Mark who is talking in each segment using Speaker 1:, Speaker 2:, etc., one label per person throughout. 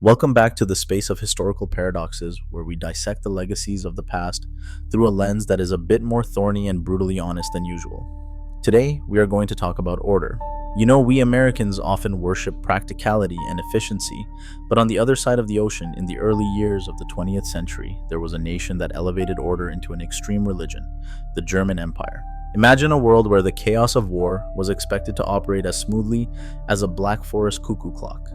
Speaker 1: Welcome back to the space of historical paradoxes, where we dissect the legacies of the past through a lens that is a bit more thorny and brutally honest than usual. Today, we are going to talk about order. We Americans often worship practicality and efficiency, but on the other side of the ocean, in the early years of the 20th century, there was a nation that elevated order into an extreme religion, the German Empire. Imagine a world where the chaos of war was expected to operate as smoothly as a Black Forest cuckoo clock.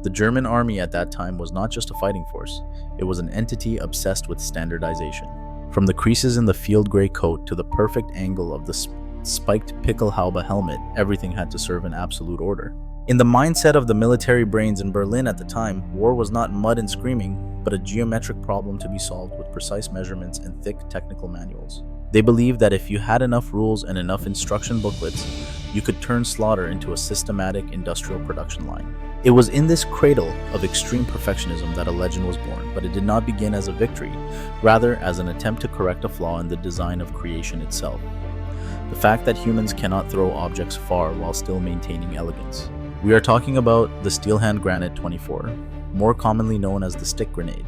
Speaker 1: The German army at that time was not just a fighting force, it was an entity obsessed with standardization. From the creases in the field gray coat to the perfect angle of the spiked Pickelhaube helmet, everything had to serve in absolute order. In the mindset of the military brains in Berlin at the time, war was not mud and screaming, but a geometric problem to be solved with precise measurements and thick technical manuals. They believed that if you had enough rules and enough instruction booklets, you could turn slaughter into a systematic industrial production line. It was in this cradle of extreme perfectionism that a legend was born, but it did not begin as a victory, rather as an attempt to correct a flaw in the design of creation itself. The fact that humans cannot throw objects far while still maintaining elegance. We are talking about the Steel Hand Granite 24, more commonly known as the stick grenade,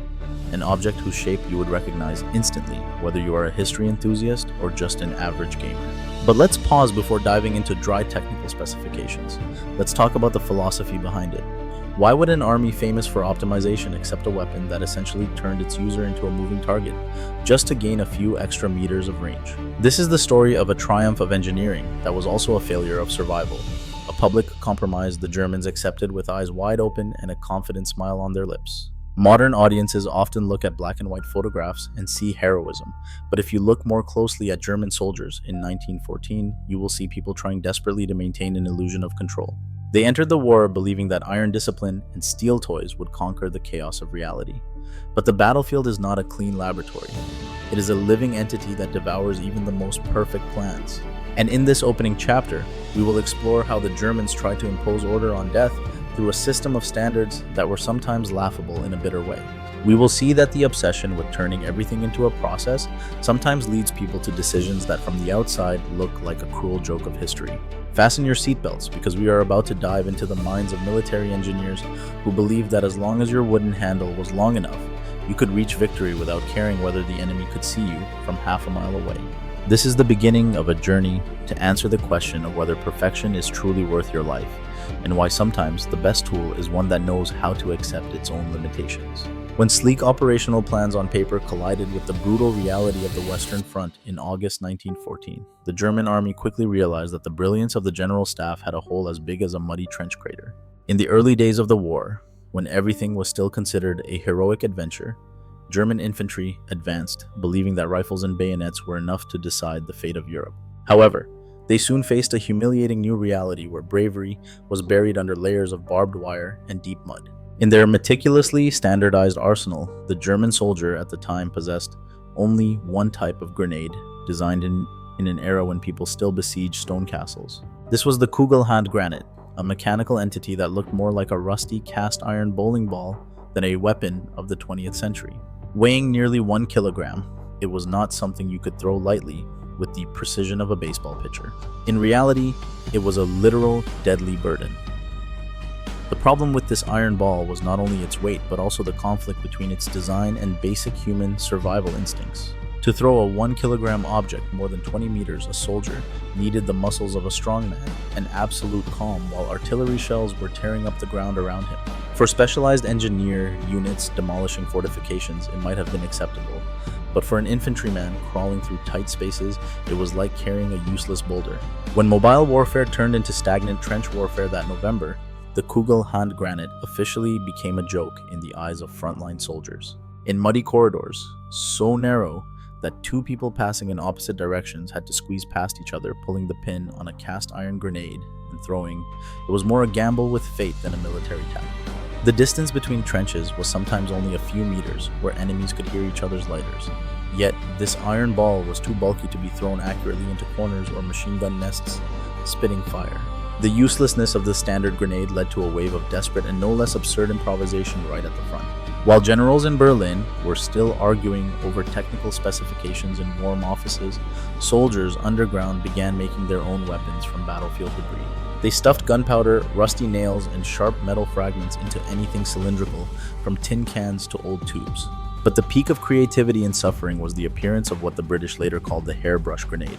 Speaker 1: an object whose shape you would recognize instantly, whether you are a history enthusiast or just an average gamer. But let's pause before diving into dry technical specifications. Let's talk about the philosophy behind it. Why would an army famous for optimization accept a weapon that essentially turned its user into a moving target, just to gain a few extra meters of range? This is the story of a triumph of engineering that was also a failure of survival. A public compromise the Germans accepted with eyes wide open and a confident smile on their lips. Modern audiences often look at black and white photographs and see heroism, but if you look more closely at German soldiers in 1914, you will see people trying desperately to maintain an illusion of control. They entered the war believing that iron discipline and steel toys would conquer the chaos of reality. But the battlefield is not a clean laboratory. It is a living entity that devours even the most perfect plans. And in this opening chapter, we will explore how the Germans tried to impose order on death through a system of standards that were sometimes laughable in a bitter way. We will see that the obsession with turning everything into a process sometimes leads people to decisions that from the outside look like a cruel joke of history. Fasten your seatbelts because we are about to dive into the minds of military engineers who believed that as long as your wooden handle was long enough, you could reach victory without caring whether the enemy could see you from half a mile away. This is the beginning of a journey to answer the question of whether perfection is truly worth your life, and why sometimes the best tool is one that knows how to accept its own limitations. When sleek operational plans on paper collided with the brutal reality of the Western Front in August 1914, the German army quickly realized that the brilliance of the general staff had a hole as big as a muddy trench crater. In the early days of the war, when everything was still considered a heroic adventure, German infantry advanced, believing that rifles and bayonets were enough to decide the fate of Europe. However, they soon faced a humiliating new reality where bravery was buried under layers of barbed wire and deep mud. In their meticulously standardized arsenal, the German soldier at the time possessed only one type of grenade, designed in an era when people still besieged stone castles. This was the Kugelhand Granate, a mechanical entity that looked more like a rusty cast iron bowling ball than a weapon of the 20th century. Weighing nearly 1 kilogram, it was not something you could throw lightly with the precision of a baseball pitcher. In reality, it was a literal deadly burden. The problem with this iron ball was not only its weight, but also the conflict between its design and basic human survival instincts. To throw a 1 kilogram object more than 20 meters, a soldier needed the muscles of a strong man and absolute calm while artillery shells were tearing up the ground around him. For specialized engineer units demolishing fortifications, it might have been acceptable. But for an infantryman crawling through tight spaces, it was like carrying a useless boulder. When mobile warfare turned into stagnant trench warfare that November, the Kugelhand Granate officially became a joke in the eyes of frontline soldiers. In muddy corridors, so narrow that two people passing in opposite directions had to squeeze past each other, pulling the pin on a cast iron grenade and throwing, it was more a gamble with fate than a military tactic. The distance between trenches was sometimes only a few meters, where enemies could hear each other's lighters. Yet, this iron ball was too bulky to be thrown accurately into corners or machine gun nests, spitting fire. The uselessness of the standard grenade led to a wave of desperate and no less absurd improvisation right at the front. While generals in Berlin were still arguing over technical specifications in warm offices, soldiers underground began making their own weapons from battlefield debris. They stuffed gunpowder, rusty nails, and sharp metal fragments into anything cylindrical, from tin cans to old tubes. But the peak of creativity and suffering was the appearance of what the British later called the hairbrush grenade.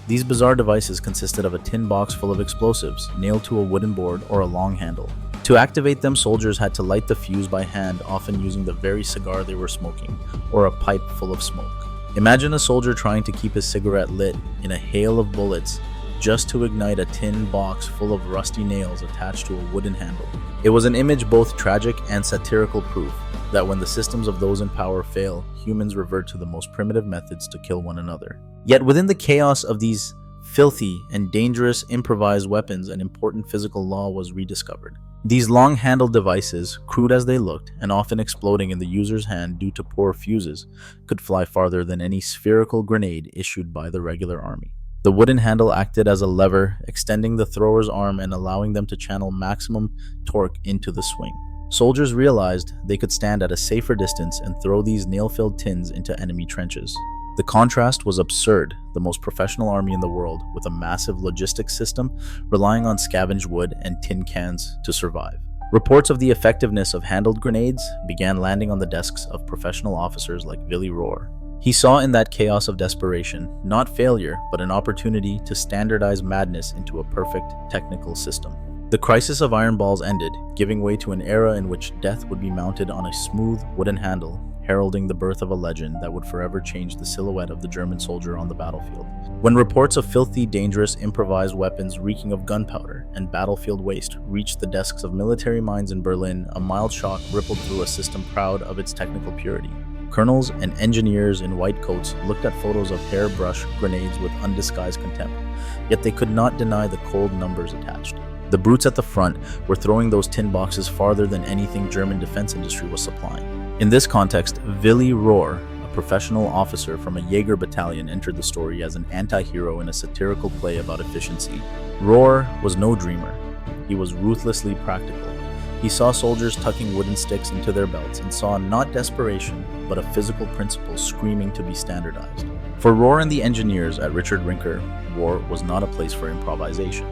Speaker 1: These bizarre devices consisted of a tin box full of explosives, nailed to a wooden board or a long handle. To activate them, soldiers had to light the fuse by hand, often using the very cigar they were smoking, or a pipe full of smoke. Imagine a soldier trying to keep his cigarette lit in a hail of bullets just to ignite a tin box full of rusty nails attached to a wooden handle. It was an image both tragic and satirical proof that when the systems of those in power fail, humans revert to the most primitive methods to kill one another. Yet within the chaos of these filthy and dangerous improvised weapons, an important physical law was rediscovered. These long-handled devices, crude as they looked and often exploding in the user's hand due to poor fuses, could fly farther than any spherical grenade issued by the regular army. The wooden handle acted as a lever, extending the thrower's arm and allowing them to channel maximum torque into the swing. Soldiers realized they could stand at a safer distance and throw these nail-filled tins into enemy trenches. The contrast was absurd, the most professional army in the world, with a massive logistics system relying on scavenged wood and tin cans to survive. Reports of the effectiveness of handled grenades began landing on the desks of professional officers like WWII. He saw in that chaos of desperation, not failure, but an opportunity to standardize madness into a perfect technical system. The crisis of iron balls ended, giving way to an era in which death would be mounted on a smooth wooden handle, heralding the birth of a legend that would forever change the silhouette of the German soldier on the battlefield. When reports of filthy, dangerous, improvised weapons reeking of gunpowder and battlefield waste reached the desks of military minds in Berlin, a mild shock rippled through a system proud of its technical purity. Colonels and engineers in white coats looked at photos of hairbrush grenades with undisguised contempt, yet they could not deny the cold numbers attached. The brutes at the front were throwing those tin boxes farther than anything German defense industry was supplying. In this context, WWII, a professional officer from a Jaeger battalion, entered the story as an anti-hero in a satirical play about efficiency. Rohr was no dreamer. He was ruthlessly practical. He saw soldiers tucking wooden sticks into their belts and saw not desperation, but a physical principle screaming to be standardized. For Rohr and the engineers at Richard Rinker, war was not a place for improvisation.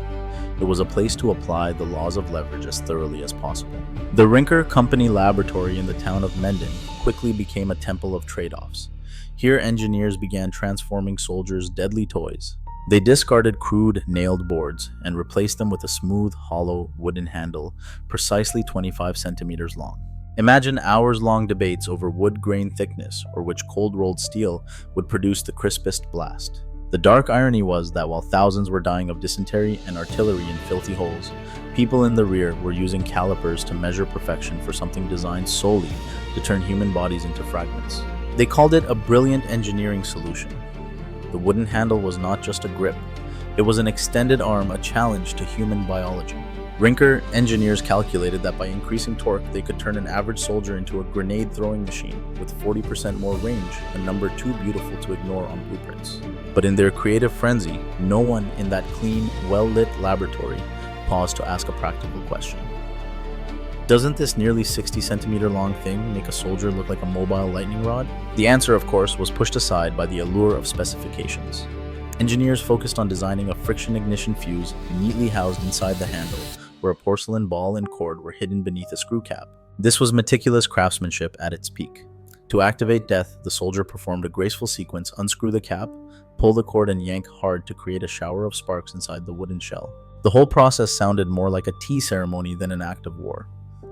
Speaker 1: It was a place to apply the laws of leverage as thoroughly as possible. The Rinker Company laboratory in the town of Menden quickly became a temple of trade-offs. Here, engineers began transforming soldiers' deadly toys. They discarded crude, nailed boards and replaced them with a smooth, hollow wooden handle, precisely 25 centimeters long. Imagine hours-long debates over wood grain thickness or which cold-rolled steel would produce the crispest blast. The dark irony was that while thousands were dying of dysentery and artillery in filthy holes, people in the rear were using calipers to measure perfection for something designed solely to turn human bodies into fragments. They called it a brilliant engineering solution. The wooden handle was not just a grip. It was an extended arm, a challenge to human biology. Rinker engineers calculated that by increasing torque, they could turn an average soldier into a grenade-throwing machine with 40% more range, a number too beautiful to ignore on blueprints. But in their creative frenzy, no one in that clean, well-lit laboratory paused to ask a practical question. Doesn't this nearly 60-centimeter long thing make a soldier look like a mobile lightning rod? The answer, of course, was pushed aside by the allure of specifications. Engineers focused on designing a friction ignition fuse neatly housed inside the handle, where a porcelain ball and cord were hidden beneath a screw cap. This was meticulous craftsmanship at its peak. To activate death, the soldier performed a graceful sequence: unscrew the cap, pull the cord, and yank hard to create a shower of sparks inside the wooden shell. The whole process sounded more like a tea ceremony than an act of war.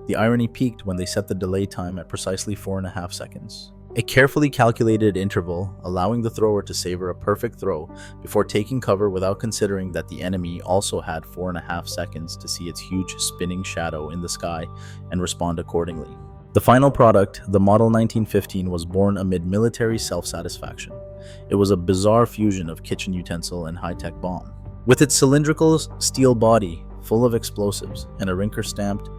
Speaker 1: The irony peaked when they set the delay time at precisely 4.5 seconds. A carefully calculated interval, allowing the thrower to savor a perfect throw before taking cover without considering that the enemy also had 4.5 seconds to see its huge spinning shadow in the sky and respond accordingly. The final product, the Model 1915, was born amid military self-satisfaction. It was a bizarre fusion of kitchen utensil and high-tech bomb. With its cylindrical steel body full of explosives and a Rinker-stamped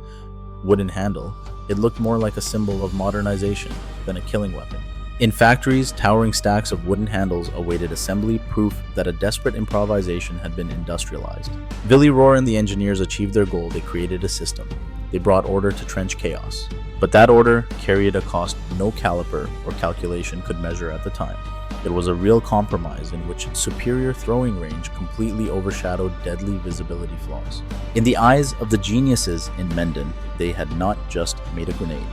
Speaker 1: wooden handle, it looked more like a symbol of modernization than a killing weapon. In factories, towering stacks of wooden handles awaited assembly, proof that a desperate improvisation had been industrialized. WWII and the engineers achieved their goal. They created a system. They brought order to trench chaos. But that order carried a cost no caliper or calculation could measure at the time. It was a real compromise in which superior throwing range completely overshadowed deadly visibility flaws. In the eyes of the geniuses in Menden, they had not just made a grenade.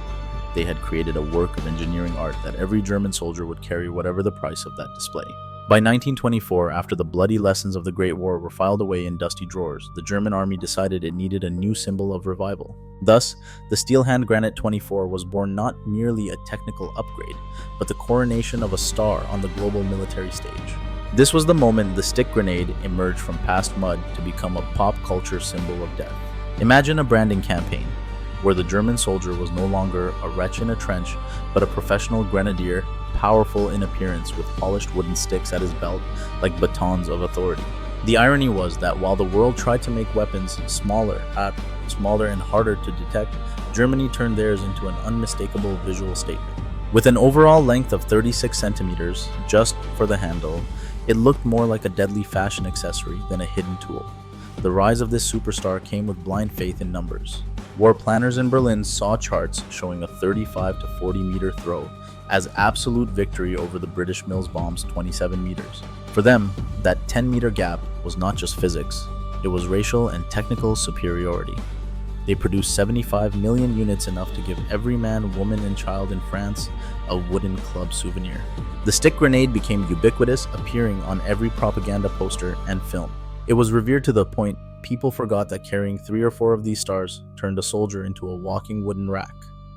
Speaker 1: They had created a work of engineering art that every German soldier would carry whatever the price of that display. By 1924, after the bloody lessons of the Great War were filed away in dusty drawers, the German army decided it needed a new symbol of revival. Thus, the Steel Hand Granite 24 was born not merely a technical upgrade, but the coronation of a star on the global military stage. This was the moment the stick grenade emerged from past mud to become a pop culture symbol of death. Imagine a branding campaign where the German soldier was no longer a wretch in a trench, but a professional grenadier, powerful in appearance with polished wooden sticks at his belt like batons of authority. The irony was that while the world tried to make weapons smaller and harder to detect, Germany turned theirs into an unmistakable visual statement. With an overall length of 36 centimeters just for the handle, it looked more like a deadly fashion accessory than a hidden tool. The rise of this superstar came with blind faith in numbers. War planners in Berlin saw charts showing a 35 to 40 meter throw as absolute victory over the British Mills bomb's 27 meters. For them, that 10-meter gap was not just physics, it was racial and technical superiority. They produced 75 million units, enough to give every man, woman, and child in France a wooden club souvenir. The stick grenade became ubiquitous, appearing on every propaganda poster and film. It was revered to the point people forgot that carrying 3 or 4 of these stars turned a soldier into a walking wooden rack.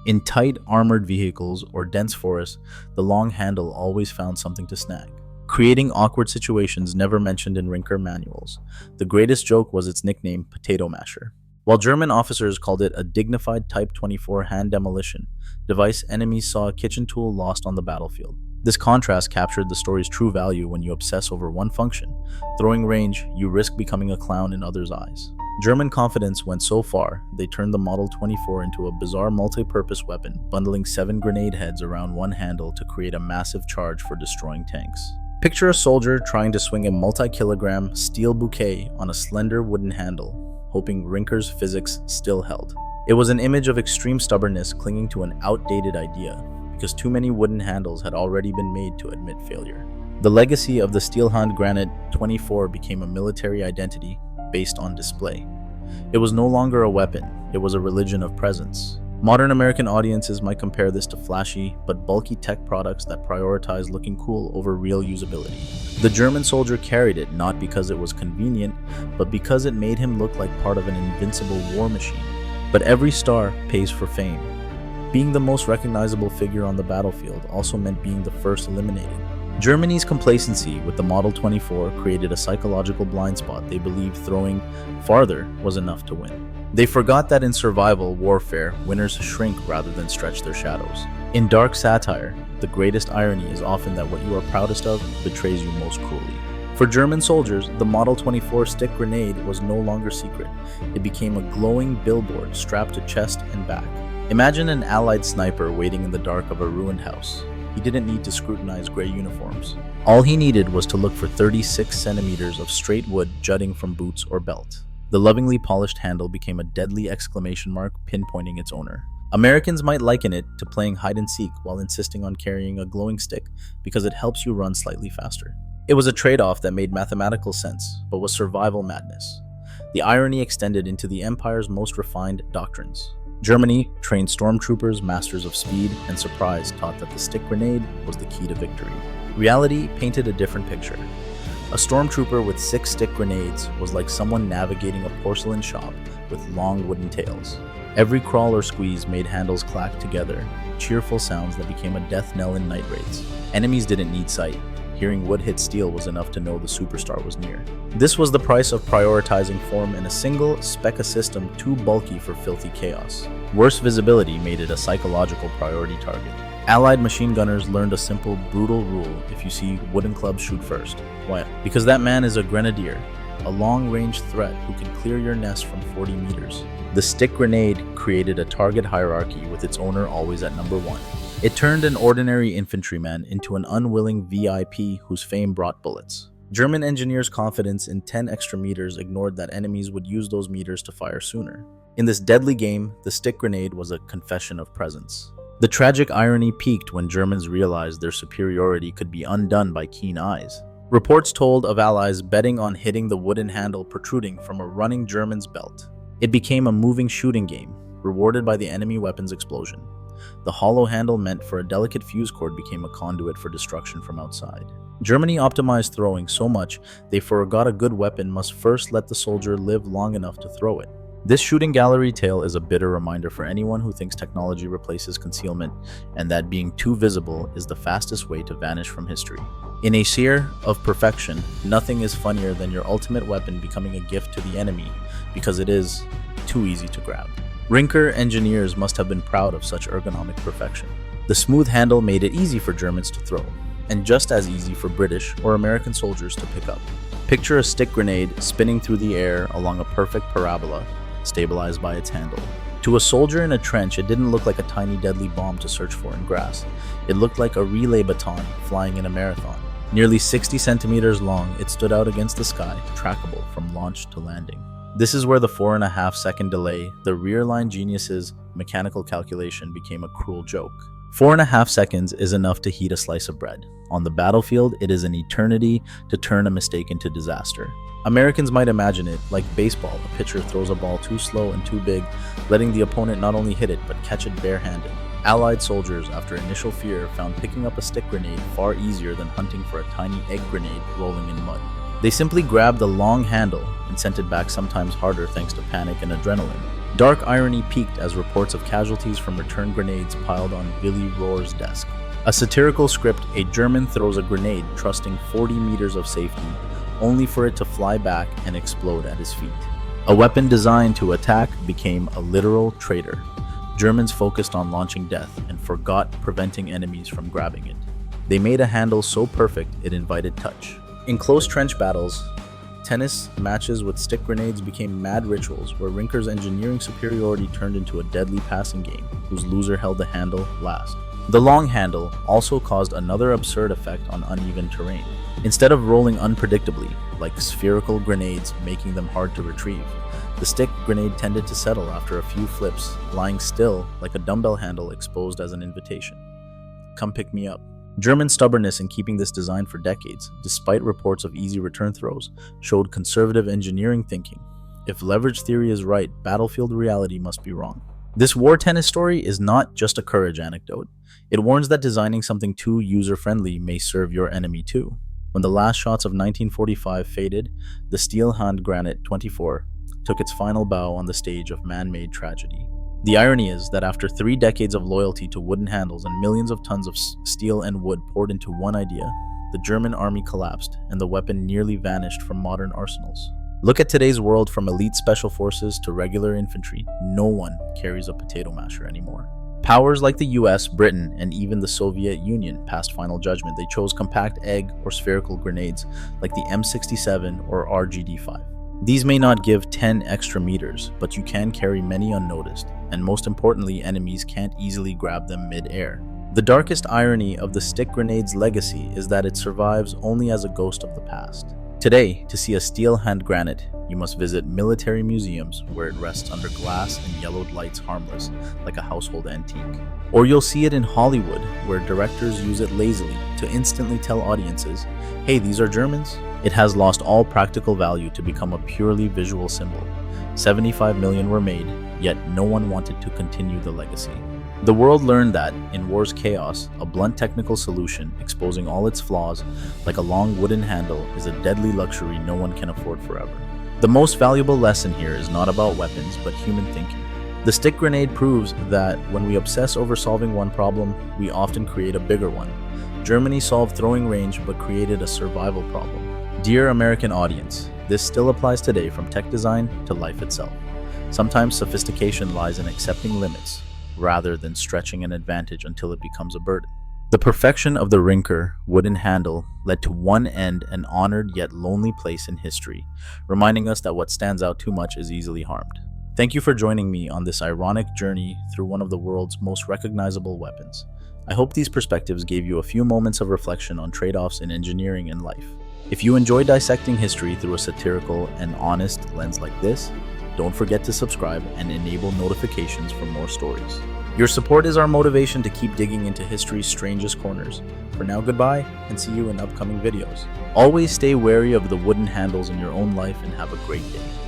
Speaker 1: In tight, armored vehicles or dense forests, the long handle always found something to snag, creating awkward situations never mentioned in Rinker manuals. The greatest joke was its nickname, Potato Masher. While German officers called it a dignified Type 24 hand demolition device, enemies saw a kitchen tool lost on the battlefield. This contrast captured the story's true value. When you obsess over one function, throwing range, you risk becoming a clown in others' eyes. German confidence went so far, they turned the Model 24 into a bizarre multi-purpose weapon, bundling 7 grenade heads around one handle to create a massive charge for destroying tanks. Picture a soldier trying to swing a multi-kilogram steel bouquet on a slender wooden handle, hoping Rinker's physics still held. It was an image of extreme stubbornness clinging to an outdated idea, because too many wooden handles had already been made to admit failure. The legacy of the Steel Hand Granite 24 became a military identity based on display. It was no longer a weapon, it was a religion of presence. Modern American audiences might compare this to flashy but bulky tech products that prioritize looking cool over real usability. The German soldier carried it not because it was convenient, but because it made him look like part of an invincible war machine. But every star pays for fame. Being the most recognizable figure on the battlefield also meant being the first eliminated. Germany's complacency with the Model 24 created a psychological blind spot. They believed throwing farther was enough to win. They forgot that in survival warfare, winners shrink rather than stretch their shadows. In dark satire, the greatest irony is often that what you are proudest of betrays you most cruelly. For German soldiers, the Model 24 stick grenade was no longer secret. It became a glowing billboard strapped to chest and back. Imagine an Allied sniper waiting in the dark of a ruined house. He didn't need to scrutinize gray uniforms. All he needed was to look for 36 centimeters of straight wood jutting from boots or belt. The lovingly polished handle became a deadly exclamation mark pinpointing its owner. Americans might liken it to playing hide and seek while insisting on carrying a glowing stick because it helps you run slightly faster. It was a trade-off that made mathematical sense, but was survival madness. The irony extended into the Empire's most refined doctrines. Germany trained stormtroopers, masters of speed and surprise, taught that the stick grenade was the key to victory. Reality painted a different picture. A stormtrooper with 6 stick grenades was like someone navigating a porcelain shop with long wooden tails. Every crawl or squeeze made handles clack together, cheerful sounds that became a death knell in night raids. Enemies didn't need sight. Hearing wood hit steel was enough to know the superstar was near. This was the price of prioritizing form in a single SPECA system too bulky for filthy chaos. Worse visibility made it a psychological priority target. Allied machine gunners learned a simple, brutal rule: if you see wooden clubs, shoot first. Why? Because that man is a grenadier, a long-range threat who can clear your nest from 40 meters. The stick grenade created a target hierarchy with its owner always at number 1. It turned an ordinary infantryman into an unwilling VIP whose fame brought bullets. German engineers' confidence in 10 extra meters ignored that enemies would use those meters to fire sooner. In this deadly game, the stick grenade was a confession of presence. The tragic irony peaked when Germans realized their superiority could be undone by keen eyes. Reports told of Allies betting on hitting the wooden handle protruding from a running German's belt. It became a moving shooting game, rewarded by the enemy weapon's explosion. The hollow handle meant for a delicate fuse cord became a conduit for destruction from outside. Germany optimized throwing so much they forgot a good weapon must first let the soldier live long enough to throw it. This shooting gallery tale is a bitter reminder for anyone who thinks technology replaces concealment and that being too visible is the fastest way to vanish from history. In a seer of perfection, nothing is funnier than your ultimate weapon becoming a gift to the enemy because it is too easy to grab. Rinker engineers must have been proud of such ergonomic perfection. The smooth handle made it easy for Germans to throw, and just as easy for British or American soldiers to pick up. Picture a stick grenade spinning through the air along a perfect parabola, stabilized by its handle. To a soldier in a trench, it didn't look like a tiny deadly bomb to search for in grass. It looked like a relay baton flying in a marathon. Nearly 60 centimeters long, it stood out against the sky, trackable from launch to landing. This is where the 4.5-second delay, the rear line genius's mechanical calculation, became a cruel joke. 4.5 seconds is enough to heat a slice of bread. On the battlefield, it is an eternity to turn a mistake into disaster. Americans might imagine it like baseball. A pitcher throws a ball too slow and too big, letting the opponent not only hit it, but catch it barehanded. Allied soldiers, after initial fear, found picking up a stick grenade far easier than hunting for a tiny egg grenade rolling in mud. They simply grabbed the long handle and sent it back sometimes harder thanks to panic and adrenaline. Dark irony peaked as reports of casualties from return grenades piled on Willy Rohr's desk. A satirical script, a German throws a grenade trusting 40 meters of safety, only for it to fly back and explode at his feet. A weapon designed to attack became a literal traitor. Germans focused on launching death and forgot preventing enemies from grabbing it. They made a handle so perfect it invited touch. In close trench battles, tennis matches with stick grenades became mad rituals where Rinker's engineering superiority turned into a deadly passing game whose loser held the handle last. The long handle also caused another absurd effect on uneven terrain. Instead of rolling unpredictably, like spherical grenades making them hard to retrieve, the stick grenade tended to settle after a few flips, lying still like a dumbbell handle exposed as an invitation. Come pick me up. German stubbornness in keeping this design for decades, despite reports of easy return throws, showed conservative engineering thinking. If leverage theory is right, battlefield reality must be wrong. This war tennis story is not just a courage anecdote. It warns that designing something too user-friendly may serve your enemy too. When the last shots of 1945 faded, the steel hand granite 24 took its final bow on the stage of man-made tragedy. The irony is that after 3 decades of loyalty to wooden handles and millions of tons of steel and wood poured into one idea, the German army collapsed and the weapon nearly vanished from modern arsenals. Look at today's world, from elite special forces to regular infantry. No one carries a potato masher anymore. Powers like the US, Britain, and even the Soviet Union passed final judgment. They chose compact egg or spherical grenades like the M67 or RGD-5. These may not give 10 extra meters, but you can carry many unnoticed, and most importantly, enemies can't easily grab them mid-air. The darkest irony of the stick grenade's legacy is that it survives only as a ghost of the past. Today, to see a steel hand granite, you must visit military museums where it rests under glass and yellowed lights harmless, like a household antique. Or you'll see it in Hollywood, where directors use it lazily to instantly tell audiences, hey, these are Germans? It has lost all practical value to become a purely visual symbol. 75 million were made, yet no one wanted to continue the legacy. The world learned that, in war's chaos, a blunt technical solution exposing all its flaws, like a long wooden handle, is a deadly luxury no one can afford forever. The most valuable lesson here is not about weapons, but human thinking. The stick grenade proves that when we obsess over solving one problem, we often create a bigger one. Germany solved throwing range, but created a survival problem. Dear American audience, this still applies today, from tech design to life itself. Sometimes sophistication lies in accepting limits, rather than stretching an advantage until it becomes a burden. The perfection of the Rinker wooden handle led to one end an honored yet lonely place in history, reminding us that what stands out too much is easily harmed. Thank you for joining me on this ironic journey through one of the world's most recognizable weapons. I hope these perspectives gave you a few moments of reflection on trade-offs in engineering and life. If you enjoy dissecting history through a satirical and honest lens like this, Don't forget to subscribe and enable notifications for more stories. Your support is our motivation to keep digging into history's strangest corners. For now, goodbye, and see you in upcoming videos. Always stay wary of the wooden handles in your own life and have a great day.